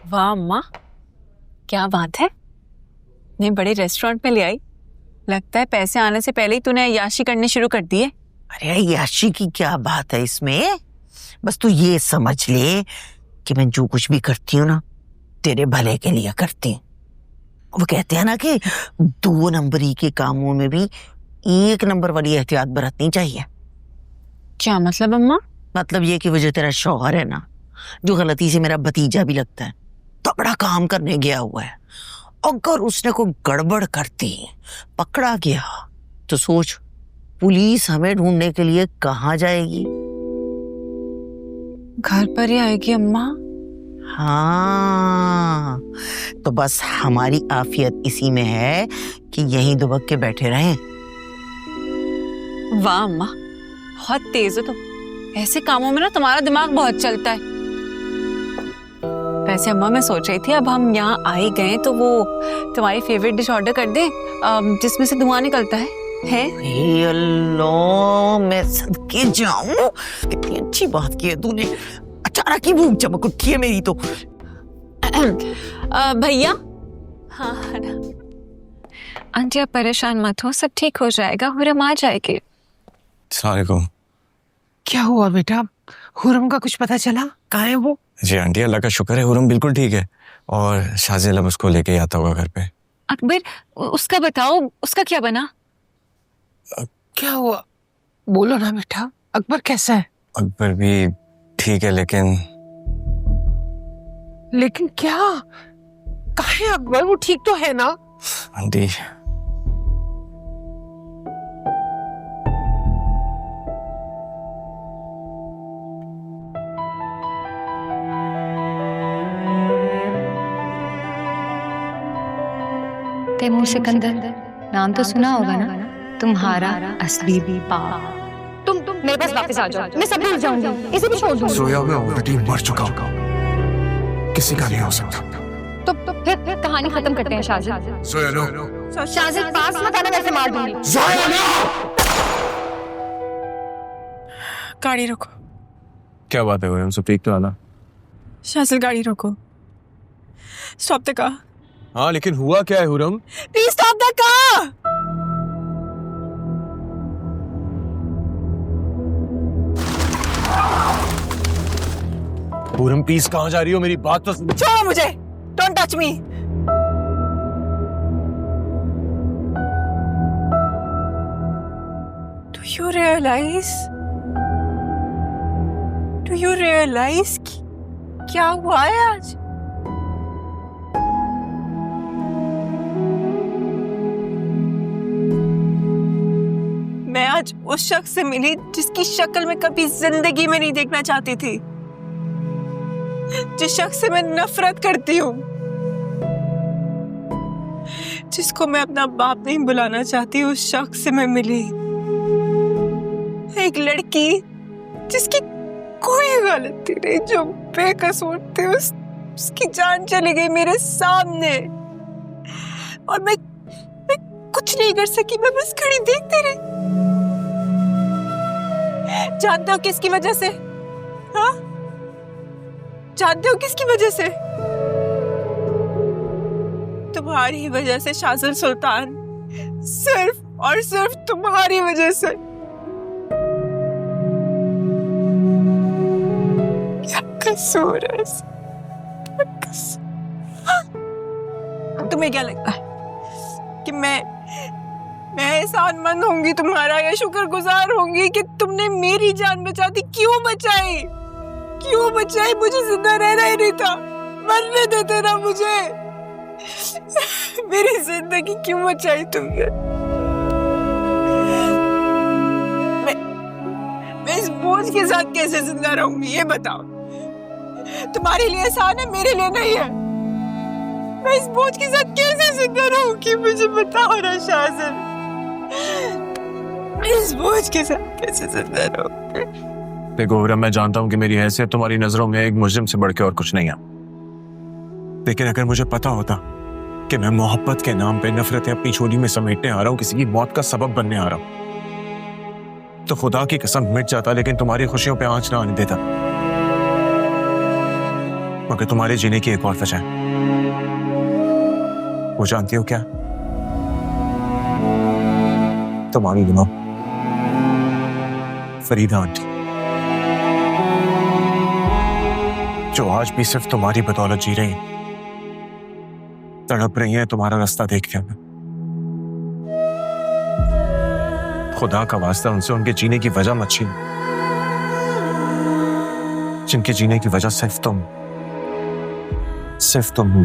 वाह अम्मा, क्या बात है, नहीं बड़े रेस्टोरेंट में ले आई। लगता है पैसे आने से पहले ही तूने अय्याशी करनी शुरू कर दी है। अरे अय्याशी की क्या बात है इसमें, बस तू ये समझ ले कि मैं जो कुछ भी करती हूँ ना तेरे भले के लिए करती हूँ। वो कहते हैं ना कि 2 नंबरी के कामों में भी 1 नंबर वाली एहतियात बरतनी चाहिए। क्या मतलब अम्मा? मतलब ये कि वो जो तेरा शौहर है ना, जो गलती से मेरा भतीजा भी लगता है, तगड़ा काम करने गया हुआ है, अगर उसने कोई गड़बड़ करती पकड़ा गया तो सोच पुलिस हमें ढूंढने के लिए कहाँ जाएगी? घर पर ही आएगी अम्मा। हाँ, तो बस हमारी आफियत इसी में है कि यहीं दुबक के बैठे रहें। वाह अम्मा, बहुत तेज हो तुम। ऐसे कामों में ना तुम्हारा दिमाग बहुत चलता है। वैसे अम्मा मैं सोच रही थी अब हम यहाँ आ ही गए तो वो तुम्हारी फेवरेट डिश ऑर्डर कर दें जिसमें से धुआं निकलता है? हे अल्लाह, मैं सदके जाऊं, कितनी अच्छी बात की है तूने। अचानक ही भूख चमक उठी है मेरी तो। भैया। हाँ ना आंटी, आप परेशान मत हो, सब ठीक हो जाएगा, हुरम आ जाएगी। अस्सलामुअलैकुम। क्या हुआ बेटा, हुरम का कुछ पता चला? कहाँ है वो? जी आंटी, अल्लाह का शुक्र है हुरम बिल्कुल ठीक है और शाजिल अब उसको लेके आता होगा घर पे। अकबर, उसका बताओ, उसका क्या बना? क्या हुआ बोलो ना बेटा, अकबर कैसा है? अकबर भी ठीक है लेकिन क्या? कहाँ है अकबर? वो ठीक तो है ना? आंटी तैमूर सिकंदर नाम तो सुना होगा ना? तुम्हारा असली बाप। तुम मेरे पास वापस आ जाओ, मैं सब भूल जाऊंगी, इसे भी छोड़ दूंगी। सोया मैं ऑलरेडी मर चुका हूँ, किसी का नहीं हो सकता। तो फिर कहानी खत्म करते हैं शाजिद। सोया नो। शाजिद पास मत आना, वैसे मार दूंगी। सोया नो। गाड़ी रोको। क्या बात है हुरम, सब ठीक तो आना? शाजिल गाड़ी रोको। Stop the car. हाँ लेकिन हुआ क्या है Hurrem? Please stop the car. Hurrem please कहाँ जा रही हो, मेरी बात तो सुनो। छोड़ो मुझे, don't touch me. Do you realize क्या हुआ है आज? मैं आज उस शख्स से मिली जिसकी शक्ल मैं कभी जिंदगी में नहीं देखना चाहती थी, जिस शख्स से मैं नफरत करती हूँ, जिसको मैं अपना बाप नहीं बुलाना चाहती, उस शख्स से मैं मिली। एक लड़की जिसकी कोई गलती नहीं, जो बेकसूर थी, उसकी जान चली गई मेरे सामने और मैं कुछ नहीं कर सकी, मैं बस खड़ी देखती रही। जानते हो किसकी वजह से? हाँ, जानते हो किसकी वजह से? तुम्हारी वजह से शाजिल सुल्तान, सिर्फ और सिर्फ तुम्हारी वजह से। क्या कसूर है? तुम्हें क्या लगता है कि मैं एहसानमंद होंगी तुम्हारा या शुक्रगुजार होंगी कि तुमने मेरी जान बचा दी? क्यों बचाई? क्यों बचाई? मुझे जिंदा रहना ही नहीं था, मरने देते ना मुझे। मेरी जिंदगी क्यों बचाई तुमने? मैं इस बोझ के साथ कैसे जिंदा रहूंगी, ये बताओ। तुम्हारे लिए आसान है, मेरे लिए नहीं है। मैं इस बोझ के साथ कैसे जिंदा रहूंगी, मुझे बताओ ना शाजिल। इस बोझ के साथ कैसे जिंदा रहूंगी? देखो हुरम, मैं जानता हूँ कि मेरी हैसियत तुम्हारी नजरों में एक मुजरिम से बढ़ के और कुछ नहीं है, लेकिन अगर मुझे पता होता कि मैं मोहब्बत के नाम पे नफरतें अपनी झोली में समेटने आ रहा हूँ, किसी की मौत का सबब बनने आ रहा हूँ, तो खुदा की कसम मिट जाता, लेकिन तुम्हारी खुशियों पे आंच ना आने देता। मगर तुम्हारे जीने की एक और वजह है। वो जानती हो क्या? तुम्हारी मां फरीदा आंटी, जो आज भी सिर्फ तुम्हारी बदौलत जी रही, तड़प रही है तुम्हारा रास्ता देख के हमें। खुदा का वास्ता उनसे उनके जीने की वजह मत छीन, जिनके जीने की वजह सिर्फ तुम हो।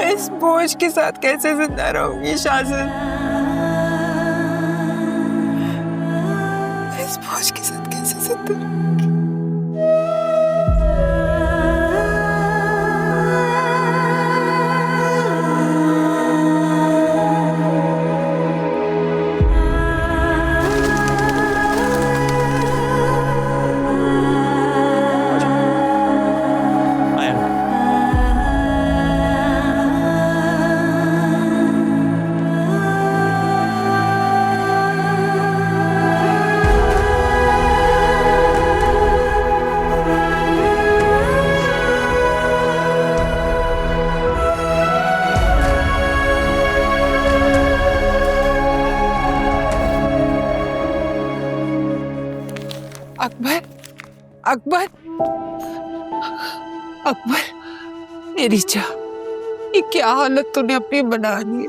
इस बोझ के साथ कैसे जिंदा रहूंगी शाज़िद? इस बोझ के साथ कैसे जिंदा रहूंगी? अकबर, अकबर, अकबर, मेरी जान, ये क्या हालत तूने अपनी बना ली है?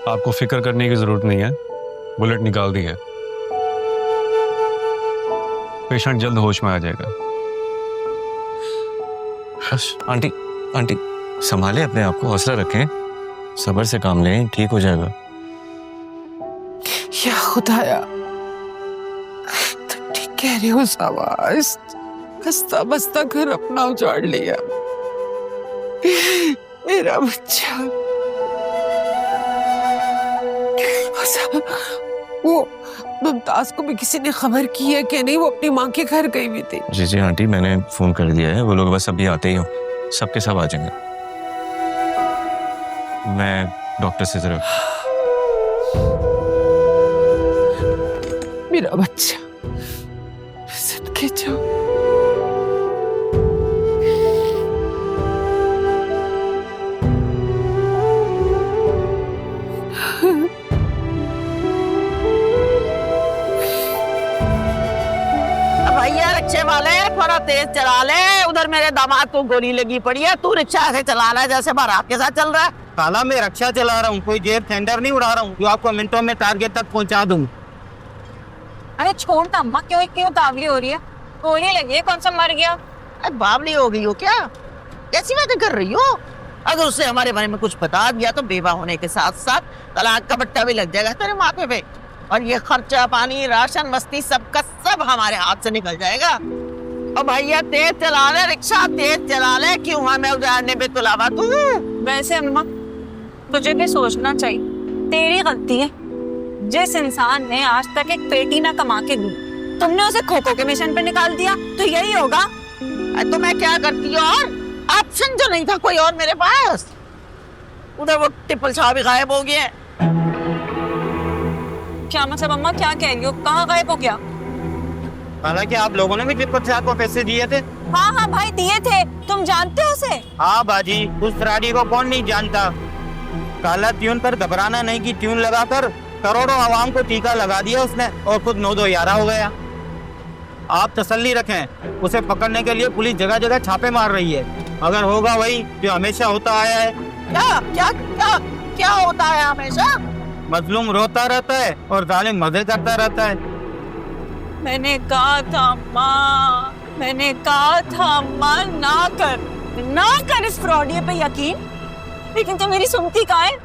आपको फिक्र करने की जरूरत नहीं है, बुलेट निकाल दी है। पेशेंट जल्द होश में आ जाएगा। आंटी, आंटी संभाले अपने आप को, हौसला रखें, सब्र से काम लें, ठीक हो जाएगा। या खुदाया, तुम ठीक कह रहे हो सावास, हंसता बसता घर अपना उजाड़ लिया। मेरा बच्चा, वो मुमताज को भी किसी ने खबर की है कि नहीं? वो अपनी माँ के घर गई हुई थी। जी जी आंटी, मैंने फोन कर दिया है, वो लोग बस अभी आते ही हो, सबके सब आ जाएंगे। मैं डॉक्टर से जरा। मेरा बच्चा, सदके जाओ। भैया रिक्शे वाले थोड़ा तेज चला ले, उधर मेरे दामाद को गोली लगी पड़ी है, तू रिक्शा ऐसे चला रहा है जैसे बारात के साथ चल रहा है। काला मैं रक्षा चला रहा हूँ, कोई जेब टेंडर नहीं उड़ा रहा हूँ जो आपको मिनटों में टारगेट तक पहुँचा दूँ। अरे छोड़ ना अम्मा, क्यों क्यों तावली हो रही है? गोली लगी है, कौन सा मर गया? अरे बावली हो गई हो क्या? कैसी बातें कर रही हो? अगर उससे हमारे बारे में कुछ बता दिया तो बेवा होने के साथ साथ तलाक का बट्टा भी लग जाएगा तेरे माथे पे, और ये खर्चा पानी राशन मस्ती सबका सब हमारे हाथ से निकल जाएगा। और भैया तेज चला ले, रिक्शा तेज चला ले, क्यों हमें उजाड़ने पे तुलावा तू? वैसे अम्मा तुझे भी सोचना चाहिए, तेरी गलती है। जिस इंसान ने आज तक एक पेटी ना कमा के दी, तुमने उसे खो खो के मिशन पे निकाल दिया, तो यही होगा। तो मैं क्या करती और? ऑप्शन जो नहीं था कोई और मेरे पास। उधर वो टिप्पल शाह भी गायब हो गए। क्या मतलब अम्मा, क्या कह रही हो? कहाँ गायब हो गया? हालांकि आप लोगों ने भी टिप्पल शाह को पैसे दिए थे। हाँ हाँ भाई दिए थे, तुम जानते हो उसे? हाँ बाजी, उस राडी को कौन नहीं जानता। काला ट्यून पर घबराना नहीं की ट्यून लगाकर करोड़ों आवाम को टीका लगा दिया उसने, और खुद 9-2-11 हो गया। आप तसल्ली रखें, उसे पकड़ने के लिए पुलिस जगह जगह छापे मार रही है। अगर होगा वही जो हमेशा होता आया है। क्या क्या क्या क्या होता है हमेशा? मजलूम रोता रहता है और जालिम मजे करता रहता है। मैंने कहा था अम्मा, मैंने कहा था अम्मा, ना कर इस फ्रॉडिये पे यकीन। लेकिन तो मेरी सुनती कहाँ है?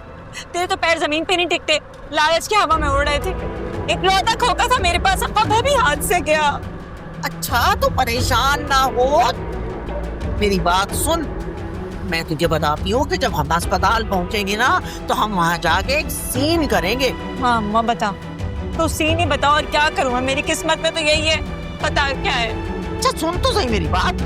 तेरे तो पैर जमीन पे नहीं टिकते, लालच की हवा में उड़ रहे थे। इकलौता खोका था मेरे पास, अब वो भी हाथ से गया। अच्छा तो परेशान ना हो, मेरी बात सुन। मैं तुझे बताती हूँ कि जब हम अस्पताल पहुँचेंगे ना तो हम वहाँ जाके एक सीन करेंगे। हाँ अम्मा बता, तो सीन ही बताओ और क्या करूँ मैं? मेरी किस्मत में तो यही है, पता क्या है? अच्छा सुन तो सही मेरी बात।